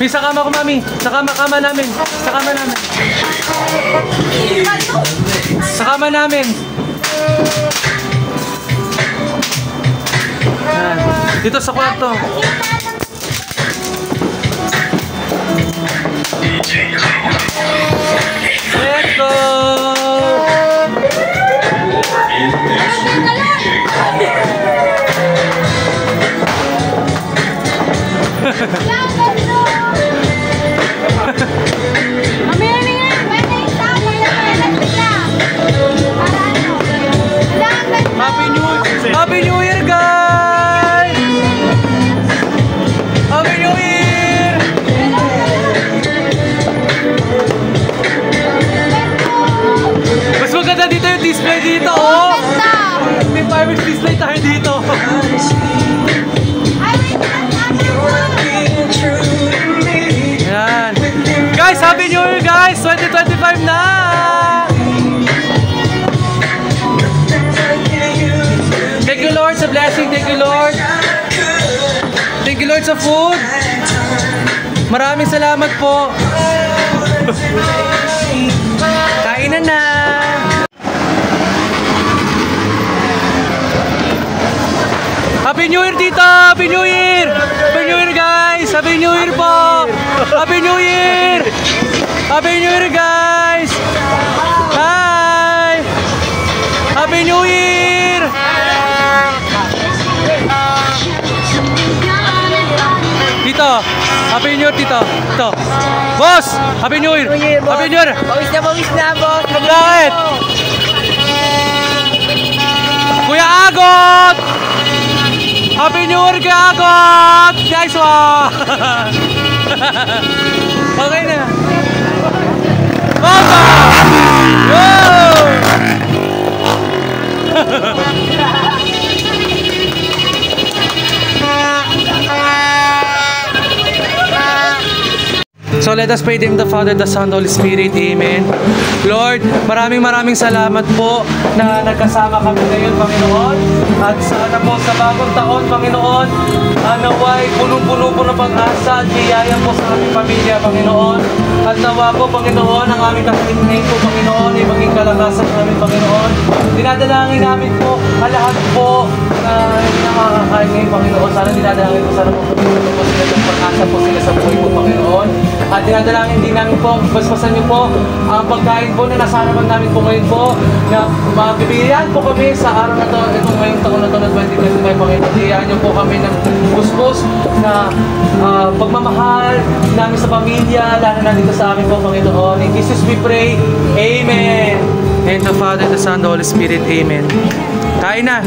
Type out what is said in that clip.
Sa kama ko, mami. Sa kama namin. Sa kama namin. Sa kama namin. Yan. Dito sa kwarto. Let's go! Happy New Year, guys! Happy New Year! Mas maganda dito yung display dito, oh! May fireworks display tayo dito. Yan. Guys, Happy New Year, guys! 2025 na! Thank you, Lord, sa blessing. Thank you, Lord. Thank you, Lord, sa food. Maraming salamat po. Kainan na. Happy New Year, tita! Happy New Year! Happy New Year, guys! Happy New Year po! Happy New Year! Happy New Year, guys! Hi! Happy New Year! Tito! Happy New Year, tito! Tito! Boss! Happy New Year! Happy New Year! Pawis na, boss! Bakit? Kuya Agot! Happy New Year, Kuya Agot! Guys, wow! Okay na. Baba! Wow! So let us pray to Him, the Father, the Son, the Holy Spirit. Amen. Lord, maraming salamat po na nagkasama kami ngayon, Panginoon. At sana po sa bagong taon, Panginoon, naway punong-puno po ng pag-asa at biyaya po sa aming pamilya, Panginoon. At nawa po, Panginoon, ang aming nakakinig po, Panginoon, ay maging kalakasan namin, Panginoon. Dinadalangin namin po ang lahat po na hindi na makakain ngayon, Panginoon. Sana dinadalangin po, sana po sila ng pag-asa po sila sa buhay po, Panginoon. At dinadalangin din namin po, basbasan niyo po ang pagkain po na nasa harapan namin po ngayon po, na mabibigyan po kami sa araw na to, itong ngayong taon na to na 2025, Panginoon. Bigyan niyo po kami ng busbos na pagmamahal namin sa pamilya, lalo na dito sa amin po, Panginoon. In Jesus we pray, Amen. And the Father, the Son, the Holy Spirit, Amen. Kain na!